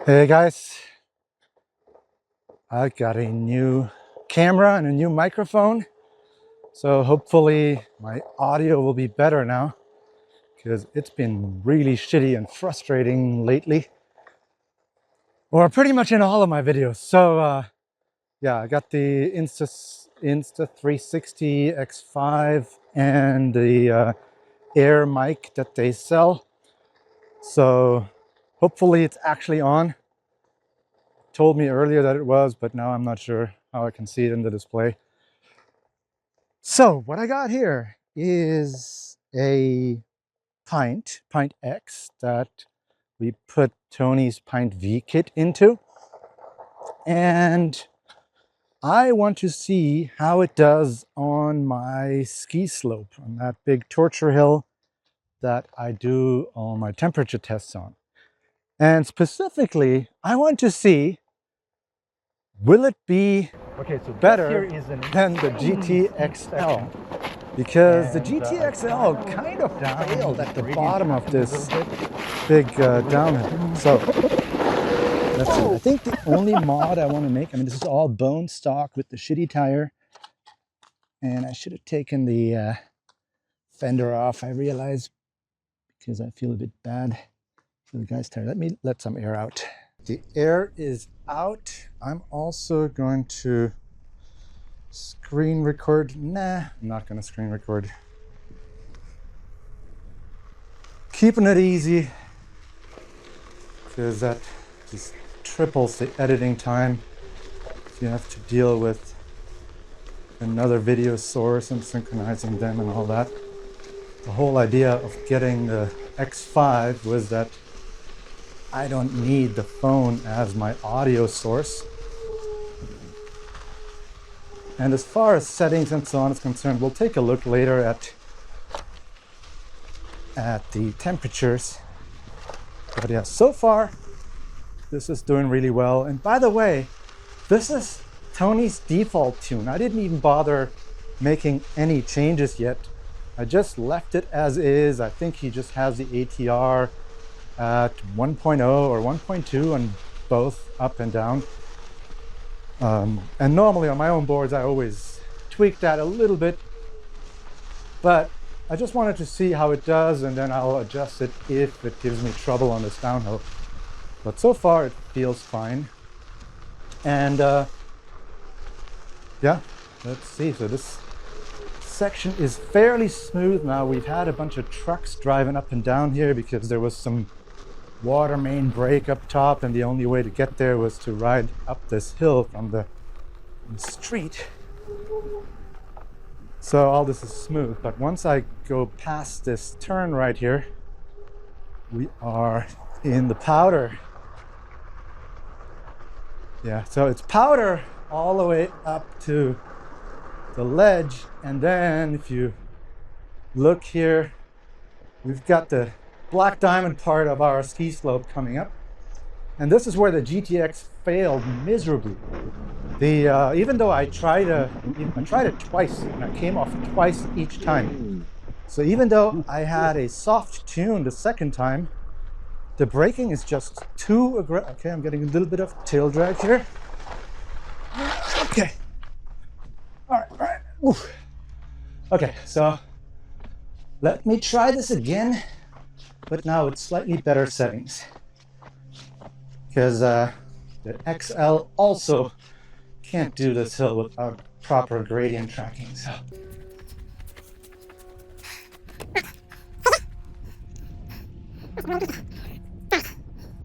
Hey guys, I got a new camera and a new microphone, so hopefully my audio will be better now because it's been really shitty and frustrating lately, or pretty much in all of my videos. So yeah, I got the Insta360 X5 and the Air mic that they sell, so hopefully it's actually on. Told me earlier that it was, but now I'm not sure how I can see it in the display. So what I got here is a PintX that we put Tony's Pint V kit into, and I want to see how it does on my ski slope, on that big torture hill that I do all my temperature tests on. And specifically, I want to see, will it be better than the GT XL? Because the GT XL kind of failed at the bottom of this big downhill. So let's see. I think the only mod I want to make, I mean, this is all bone stock with the shitty tire, and I should have taken the fender off, I realize, because I feel a bit bad for the guy's tire. Let me let some air out. The air is out. I'm also going to screen record. Nah, I'm not going to screen record. Keeping it easy because that just triples the editing time. You have to deal with another video source and synchronizing them and all that. The whole idea of getting the X5 was that I don't need the phone as my audio source. And as far as settings and so on is concerned, we'll take a look later at the temperatures. But yeah, so far this is doing really well. And by the way, this is Tony's default tune. I didn't even bother making any changes yet. I just left it as is. I think he just has the ATR at 1.0 or 1.2 on both up and down. And normally on my own boards I always tweak that a little bit, but I just wanted to see how it does, and then I'll adjust it if it gives me trouble on this downhill. But so far it feels fine. And yeah, let's see. So this section is fairly smooth now. We've had a bunch of trucks driving up and down here because there was some water main break up top, and the only way to get there was to ride up this hill from the street. So all this is smooth, but once I go past this turn right here, we are in the powder. Yeah, so it's powder all the way up to the ledge, and then if you look here, we've got the black diamond part of our ski slope coming up, and this is where the GTX failed miserably. Even though I tried it twice, and I came off twice each time. So even though I had a soft tune the second time, the braking is just too aggressive. Okay, I'm getting a little bit of tail drag here. Okay. All right. Oof. Okay, so let me try this again, but now it's slightly better settings, because the XL also can't do this hill without proper gradient tracking.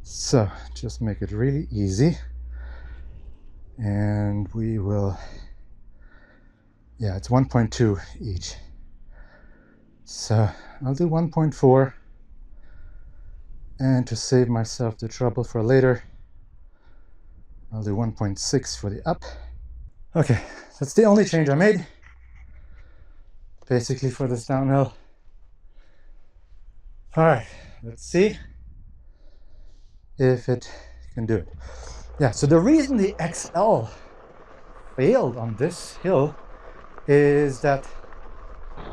So just make it really easy, and we will, yeah, it's 1.2 each. So I'll do 1.4, and to save myself the trouble for later, I'll do 1.6 for the up. Okay, that's the only change I made, basically, for this downhill. All right, let's see if it can do it. Yeah, so the reason the XL failed on this hill is that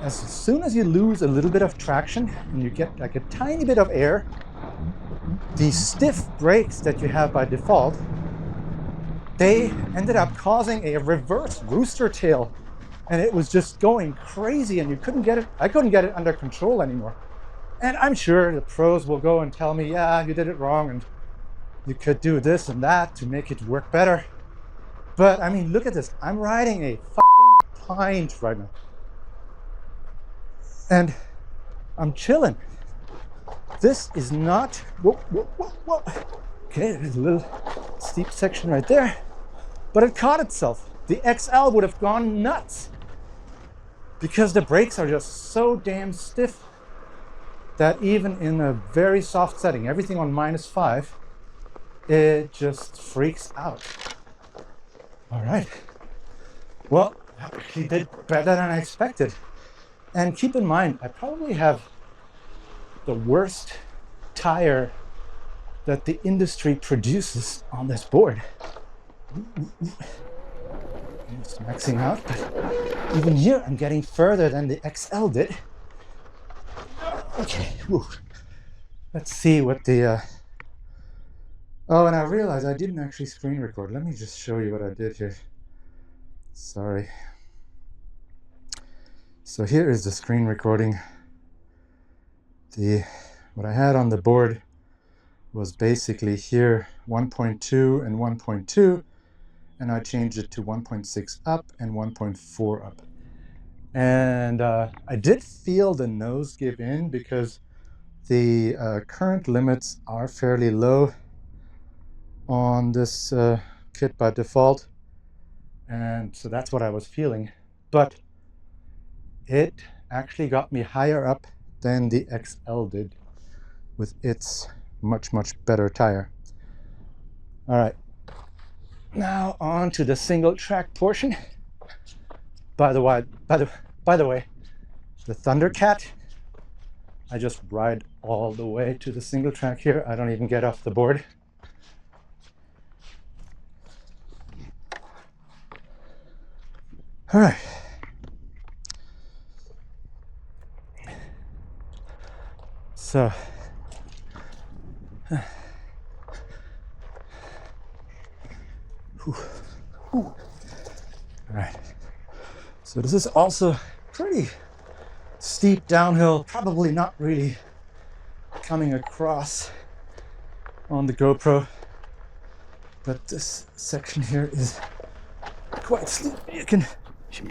as soon as you lose a little bit of traction and you get like a tiny bit of air, the stiff brakes that you have by default, they ended up causing a reverse rooster tail, and it was just going crazy, and I couldn't get it under control anymore. And I'm sure the pros will go and tell me, yeah, you did it wrong and you could do this and that to make it work better. But I mean, look at this. I'm riding a fucking pint right now. And I'm chilling. This is not, whoa, whoa, whoa, whoa. Okay, there's a little steep section right there. But it caught itself. The XL would have gone nuts because the brakes are just so damn stiff that even in a very soft setting, everything on -5, it just freaks out. All right. Well, he did better than I expected. And keep in mind, I probably have the worst tire that the industry produces on this board. It's maxing out, but even here I'm getting further than the XL did. Okay, whew. Let's see what the... Oh, and I realized I didn't actually screen record. Let me just show you what I did here. Sorry. So here is the screen recording. What I had on the board was basically here 1.2 and 1.2, and I changed it to 1.6 up and 1.4 up. And I did feel the nose give in because the current limits are fairly low on this kit by default, and so that's what I was feeling. But it actually got me higher up than the XL did with its much better tire. All right, now on to the single track portion. By the way, the Thundercat, I just ride all the way to the single track here. I don't even get off the board. All right. So, all right. So this is also pretty steep downhill, probably not really coming across on the GoPro, but this section here is quite steep. You can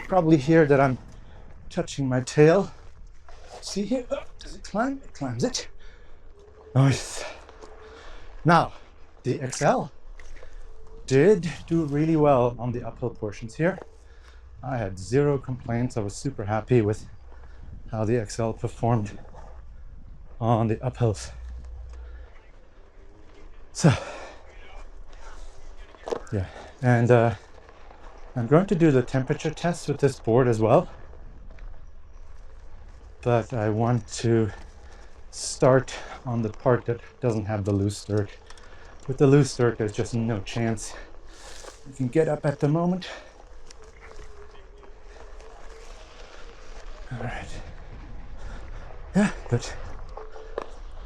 probably hear that I'm touching my tail. See here? Oh, does it climb? It climbs it. Nice. Now, the XL did do really well on the uphill portions here. I had zero complaints. I was super happy with how the XL performed on the uphills. So, yeah, and I'm going to do the temperature test with this board as well. But I want to start on the part that doesn't have the loose dirt. With the loose dirt, there's just no chance you can get up at the moment. All right. Yeah, but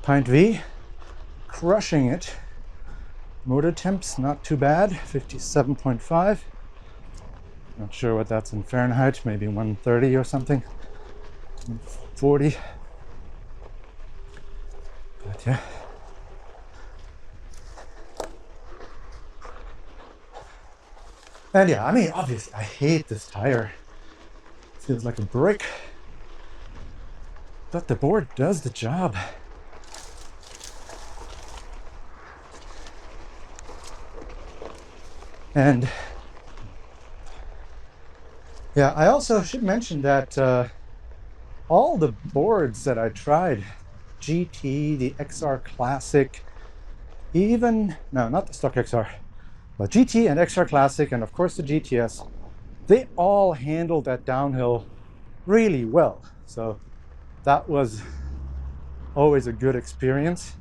Pint V, crushing it. Motor temps, not too bad, 57.5. Not sure what that's in Fahrenheit, maybe 130 or something. 40. But yeah. And yeah, I mean, obviously, I hate this tire. It feels like a brick. But the board does the job. And yeah, I also should mention that all the boards that I tried, GT, the XR Classic, even, no, not the stock XR, but GT and XR Classic, and of course the GTS, they all handled that downhill really well. So that was always a good experience.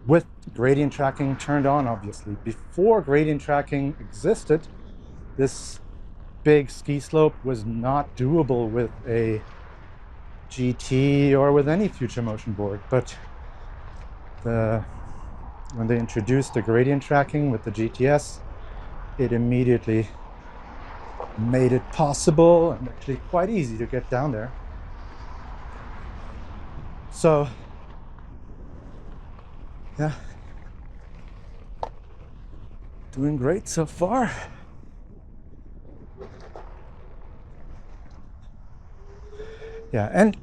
With gradient tracking turned on, obviously. Before gradient tracking existed, this big ski slope was not doable with a GT or with any future motion board. But the when they introduced the gradient tracking with the GTS, it immediately made it possible and actually quite easy to get down there. So yeah, doing great so far. Yeah, and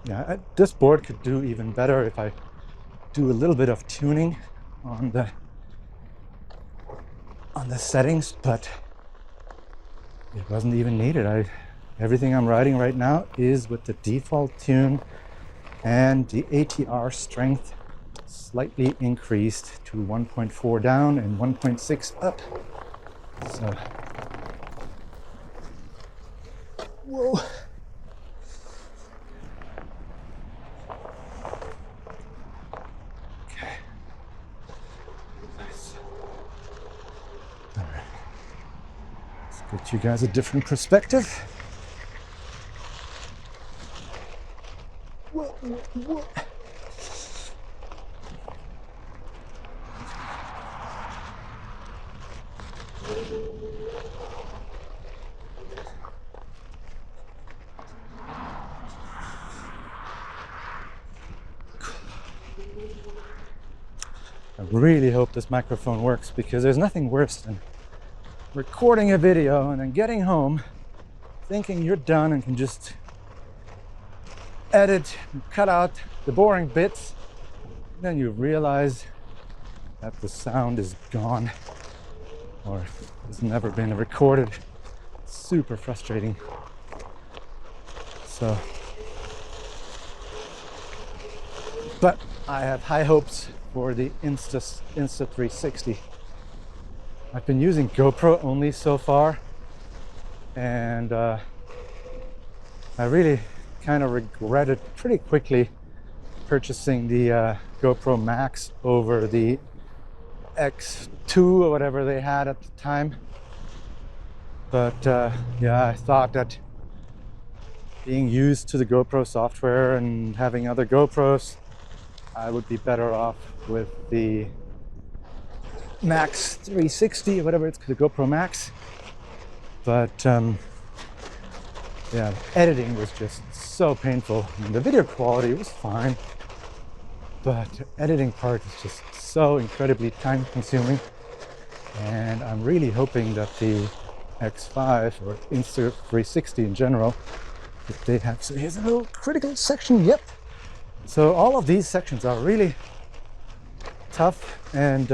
yeah, this board could do even better if I do a little bit of tuning on the settings, but it wasn't even needed. Everything I'm riding right now is with the default tune, and the ATR strength slightly increased to 1.4 down and 1.6 up. So, whoa. Okay. Nice. All right. Let's get you guys a different perspective. Whoa, whoa, whoa. I really hope this microphone works, because there's nothing worse than recording a video and then getting home thinking you're done and can just edit and cut out the boring bits. Then you realize that the sound is gone or has never been recorded. Super frustrating. So, but I have high hopes for the Insta360. I've been using GoPro only so far, and I really kind of regretted pretty quickly purchasing the GoPro Max over the X2 or whatever they had at the time. But yeah, I thought that being used to the GoPro software and having other GoPros, I would be better off with the Max 360 or whatever it's called, the GoPro Max. But yeah, editing was just so painful. I mean, the video quality was fine, but the editing part is just so incredibly time consuming. And I'm really hoping that the X5 or Insta360 in general, that they have. So here's a little critical section. Yep. So all of these sections are really tough, and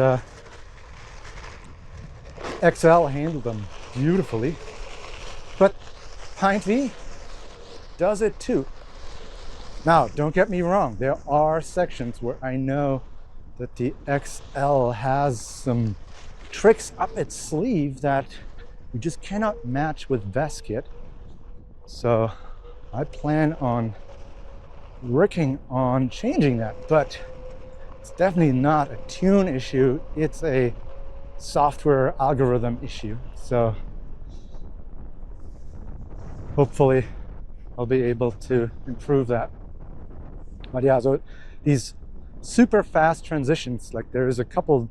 XL handled them beautifully. But Pint V does it too. Now, don't get me wrong, there are sections where I know that the XL has some tricks up its sleeve that you just cannot match with VESC'd. So I plan on working on changing that, but it's definitely not a tune issue, it's a software algorithm issue. So hopefully I'll be able to improve that. But yeah, so these super fast transitions, like there's a couple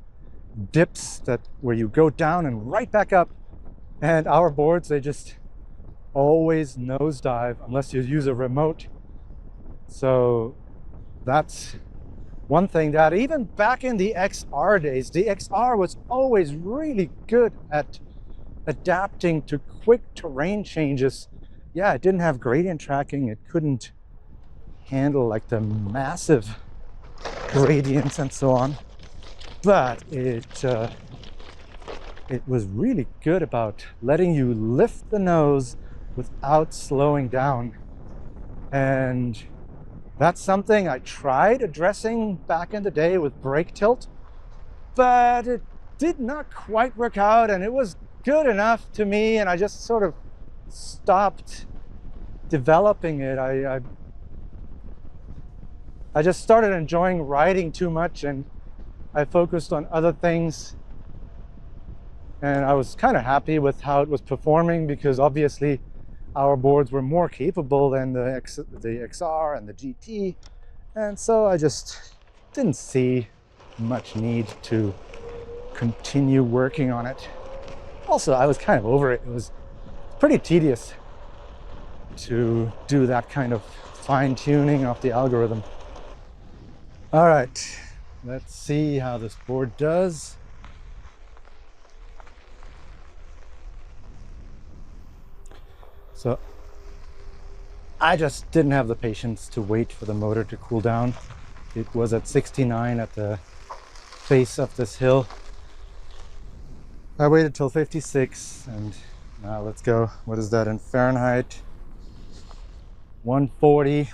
dips where you go down and right back up, and our boards, they just always nosedive unless you use a remote. So that's one thing that even back in the XR days, the XR was always really good at adapting to quick terrain changes. Yeah, it didn't have gradient tracking. It couldn't handle like the massive gradients and so on. But it was really good about letting you lift the nose without slowing down. And that's something I tried addressing back in the day with brake tilt, but it did not quite work out, and it was good enough to me, and I just sort of stopped developing it. I just started enjoying riding too much, and I focused on other things, and I was kind of happy with how it was performing, because obviously our boards were more capable than the XR and the GT, and so I just didn't see much need to continue working on it. Also, I was kind of over it. It was pretty tedious to do that kind of fine-tuning of the algorithm. All right, let's see how this board does. So I just didn't have the patience to wait for the motor to cool down. It was at 69 at the base of this hill. I waited till 56, and now let's go. What is that in Fahrenheit? 140.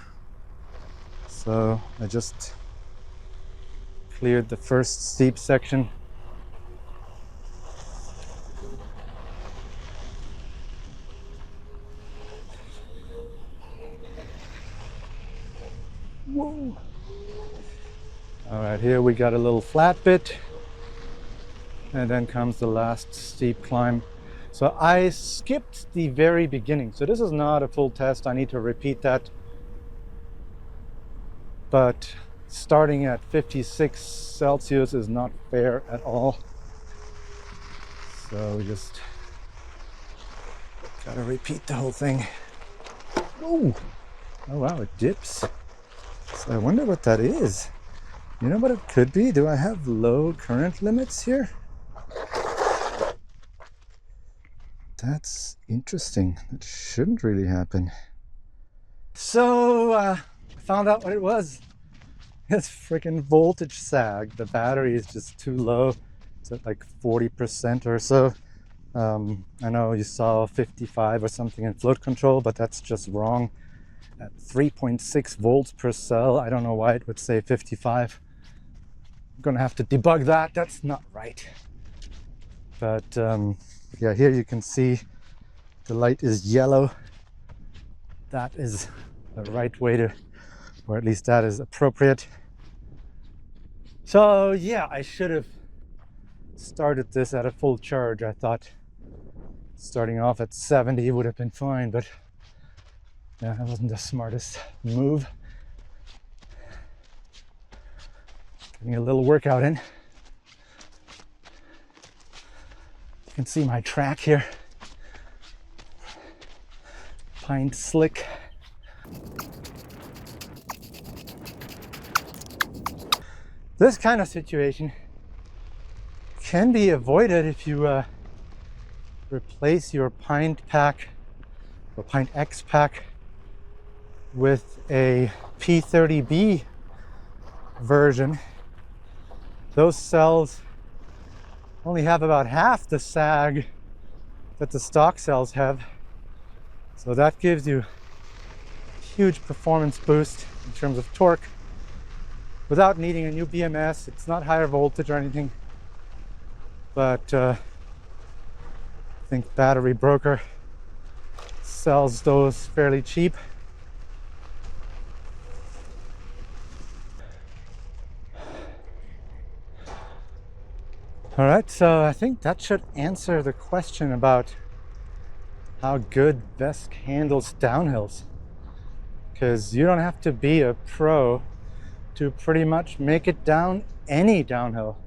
So I just cleared the first steep section. Whoa. All right, here we got a little flat bit, and then comes the last steep climb. So I skipped the very beginning. So this is not a full test. I need to repeat that. But starting at 56 Celsius is not fair at all. So we just gotta repeat the whole thing. Ooh. Oh wow, it dips. So I wonder what that is. You know what it could be? Do I have low current limits here? That's interesting. That shouldn't really happen. So I found out what it was. It's freaking voltage sag. The battery is just too low. It's at like 40% or so. I know you saw 55 or something in float control, but that's just wrong. At 3.6 volts per cell, I don't know why it would say 55. I'm gonna have to debug that. That's not right. But yeah, here you can see the light is yellow. That is the right way to, or at least that is appropriate. So yeah, I should have started this at a full charge. I thought starting off at 70 would have been fine, but yeah, that wasn't the smartest move. Getting a little workout in. You can see my track here. Pine slick. This kind of situation can be avoided if you replace your pint pack or PintX pack with a P30B version. Those cells only have about half the sag that the stock cells have. So that gives you a huge performance boost in terms of torque without needing a new BMS. It's not higher voltage or anything, but I think Battery Broker sells those fairly cheap. All right, so I think that should answer the question about how good VESC handles downhills, because you don't have to be a pro to pretty much make it down any downhill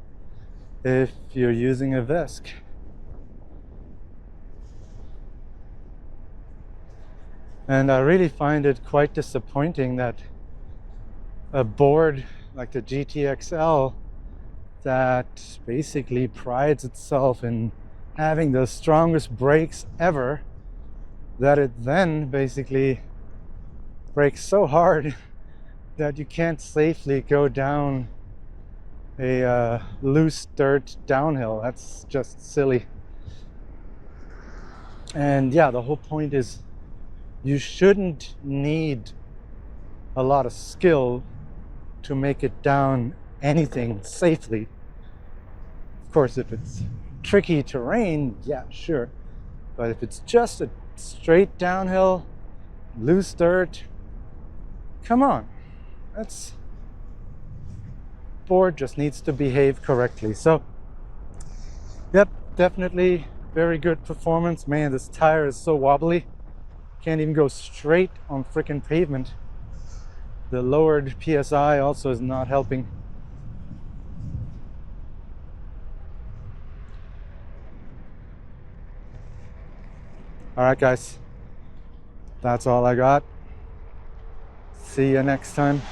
if you're using a VESC. And I really find it quite disappointing that a board like the GTS XL that basically prides itself in having the strongest brakes ever, that it then basically brakes so hard that you can't safely go down a loose dirt downhill. That's just silly. And yeah, the whole point is you shouldn't need a lot of skill to make it down anything safely. Of course, if it's tricky terrain, yeah, sure. But if it's just a straight downhill, loose dirt, come on. That's board just needs to behave correctly. So, yep, definitely very good performance. Man, this tire is so wobbly. Can't even go straight on freaking pavement. The lowered PSI also is not helping. All right, guys. That's all I got. See you next time.